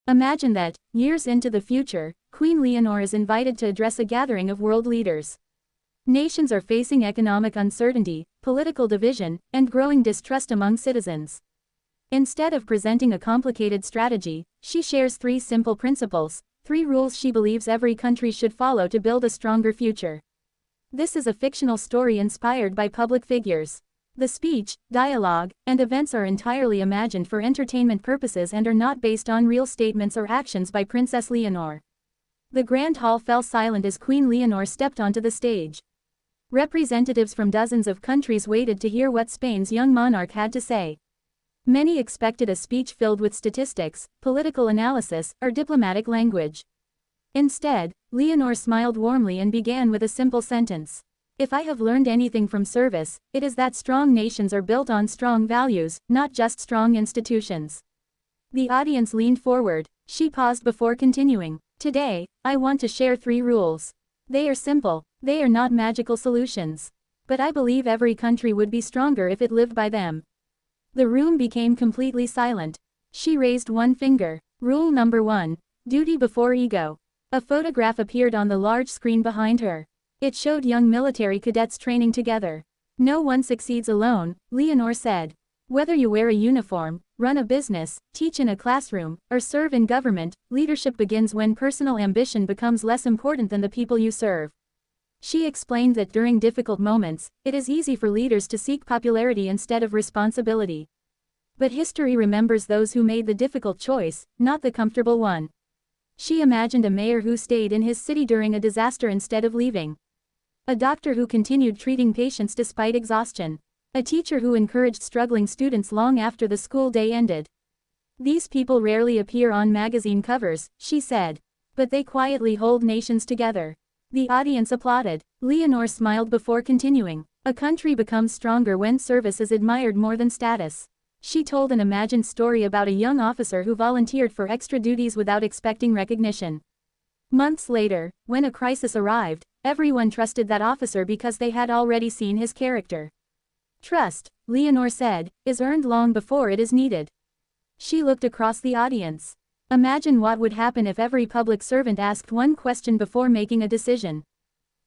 Imagine that, years into the future, Queen Leonor is invited to address a gathering of world leaders. Nations are facing economic uncertainty, political division, and growing distrust among citizens. Instead of presenting a complicated strategy, she shares 3 simple principles, 3 rules she believes every country should follow to build a stronger future. This is a fictional story inspired by public figures. The speech, dialogue, and events are entirely imagined for entertainment purposes and are not based on real statements or actions by Princess Leonor. The grand hall fell silent as Queen Leonor stepped onto the stage. Representatives from dozens of countries waited to hear what Spain's young monarch had to say. Many expected a speech filled with statistics, political analysis, or diplomatic language. Instead, Leonor smiled warmly and began with a simple sentence. If I have learned anything from service, it is that strong nations are built on strong values, not just strong institutions. The audience leaned forward. She paused before continuing. Today, I want to share 3 rules. They are simple, they are not magical solutions. But I believe every country would be stronger if it lived by them. The room became completely silent. She raised one finger. Rule number 1. Duty before ego. A photograph appeared on the large screen behind her. It showed young military cadets training together. No one succeeds alone, Leonor said. Whether you wear a uniform, run a business, teach in a classroom, or serve in government, leadership begins when personal ambition becomes less important than the people you serve. She explained that during difficult moments, it is easy for leaders to seek popularity instead of responsibility. But history remembers those who made the difficult choice, not the comfortable one. She imagined a mayor who stayed in his city during a disaster instead of leaving. A doctor who continued treating patients despite exhaustion. A teacher who encouraged struggling students long after the school day ended. These people rarely appear on magazine covers, she said. But they quietly hold nations together. The audience applauded. Leonor smiled before continuing. A country becomes stronger when service is admired more than status. She told an imagined story about a young officer who volunteered for extra duties without expecting recognition. Months later, when a crisis arrived, everyone trusted that officer because they had already seen his character. Trust, Leonor said, is earned long before it is needed. She looked across the audience. Imagine what would happen if every public servant asked one question before making a decision.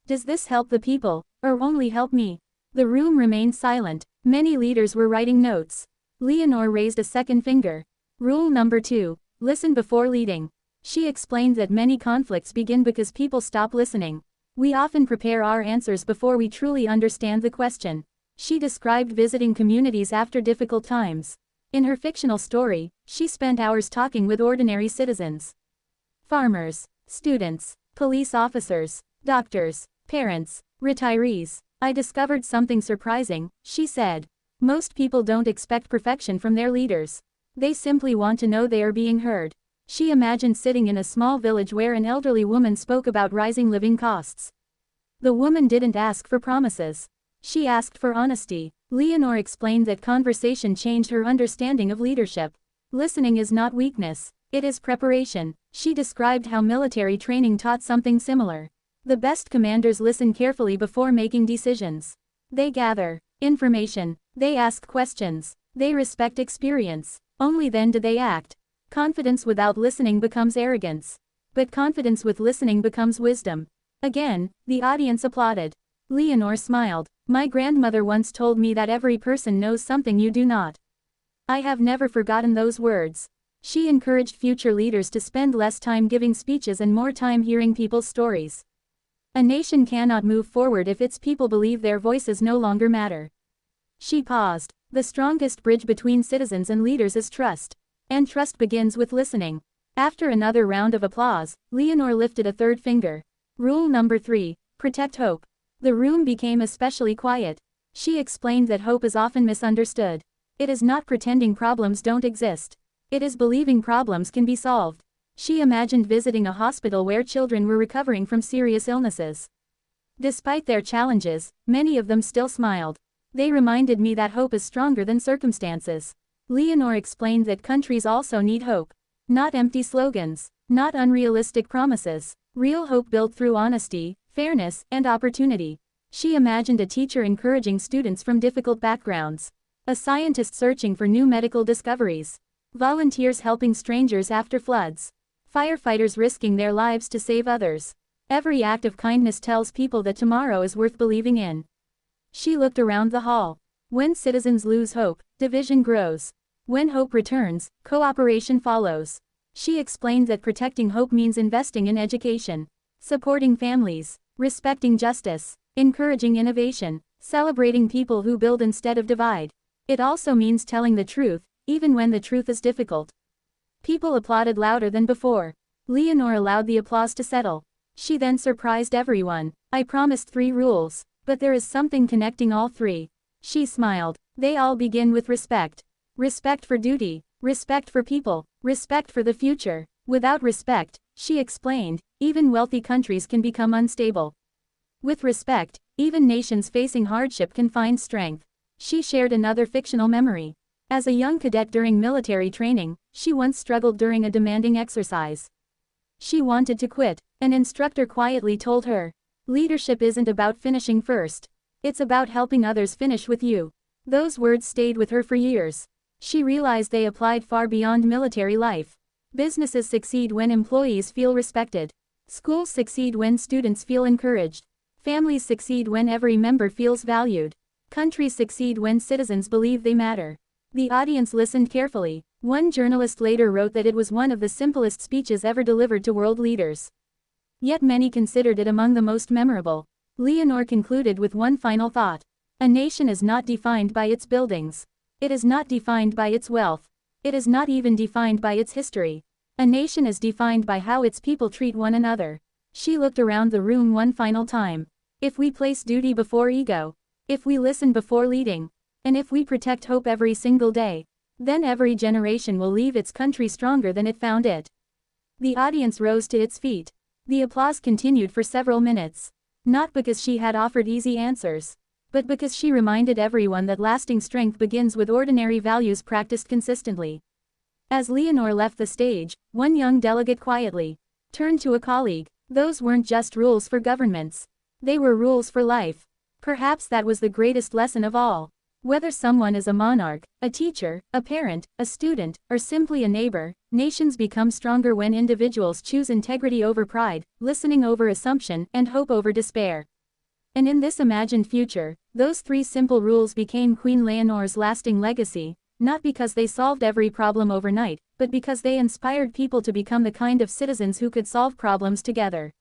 Does this help the people, or only help me? The room remained silent. Many leaders were writing notes. Leonor raised a second finger. Rule number 2. Listen before leading. She explained that many conflicts begin because people stop listening. We often prepare our answers before we truly understand the question. She described visiting communities after difficult times. In her fictional story, she spent hours talking with ordinary citizens. Farmers, students, police officers, doctors, parents, retirees. I discovered something surprising, she said. Most people don't expect perfection from their leaders. They simply want to know they are being heard. She imagined sitting in a small village where an elderly woman spoke about rising living costs. The woman didn't ask for promises. She asked for honesty. Leonor explained that conversation changed her understanding of leadership. Listening is not weakness, it is preparation. She described how military training taught something similar. The best commanders listen carefully before making decisions. They gather information. They ask questions. They respect experience. Only then do they act. Confidence without listening becomes arrogance. But confidence with listening becomes wisdom. Again, the audience applauded. Leonor smiled. My grandmother once told me that every person knows something you do not. I have never forgotten those words. She encouraged future leaders to spend less time giving speeches and more time hearing people's stories. A nation cannot move forward if its people believe their voices no longer matter. She paused. The strongest bridge between citizens and leaders is trust. And trust begins with listening. After another round of applause, Leonor lifted a third finger. Rule number 3. Protect hope. The room became especially quiet. She explained that hope is often misunderstood. It is not pretending problems don't exist. It is believing problems can be solved. She imagined visiting a hospital where children were recovering from serious illnesses. Despite their challenges, many of them still smiled. They reminded me that hope is stronger than circumstances. Leonor explained that countries also need hope. Not empty slogans. Not unrealistic promises. Real hope built through honesty, fairness, and opportunity. She imagined a teacher encouraging students from difficult backgrounds. A scientist searching for new medical discoveries. volunteers helping strangers after floods, firefighters risking their lives to save others. Every act of kindness tells people that tomorrow is worth believing in. She looked around the hall. When citizens lose hope, division grows. When hope returns, cooperation follows. She explained that protecting hope means investing in education, supporting families, respecting justice, encouraging innovation, celebrating people who build instead of divide. It also means telling the truth, even when the truth is difficult. People applauded louder than before. Leonor allowed the applause to settle. She then surprised everyone. I promised 3 rules, but there is something connecting all 3. She smiled. They all begin with respect. Respect for duty, respect for people, respect for the future. Without respect, she explained, even wealthy countries can become unstable. With respect, even nations facing hardship can find strength. She shared another fictional memory. As a young cadet during military training, she once struggled during a demanding exercise. She wanted to quit. An instructor quietly told her, "Leadership isn't about finishing first. It's about helping others finish with you." Those words stayed with her for years. She realized they applied far beyond military life. Businesses succeed when employees feel respected. Schools succeed when students feel encouraged. Families succeed when every member feels valued. Countries succeed when citizens believe they matter. The audience listened carefully. One journalist later wrote that it was one of the simplest speeches ever delivered to world leaders. Yet many considered it among the most memorable. Leonor concluded with one final thought. A nation is not defined by its buildings. It is not defined by its wealth. It is not even defined by its history. A nation is defined by how its people treat one another. She looked around the room one final time. If we place duty before ego, if we listen before leading, and if we protect hope every single day, then every generation will leave its country stronger than it found it. The audience rose to its feet. The applause continued for several minutes. Not because she had offered easy answers, but because she reminded everyone that lasting strength begins with ordinary values practiced consistently. As Leonor left the stage, one young delegate quietly turned to a colleague. Those weren't just rules for governments. They were rules for life. Perhaps that was the greatest lesson of all. Whether someone is a monarch, a teacher, a parent, a student, or simply a neighbor, nations become stronger when individuals choose integrity over pride, listening over assumption, and hope over despair. And in this imagined future, those 3 simple rules became Queen Leonor's lasting legacy, not because they solved every problem overnight, but because they inspired people to become the kind of citizens who could solve problems together.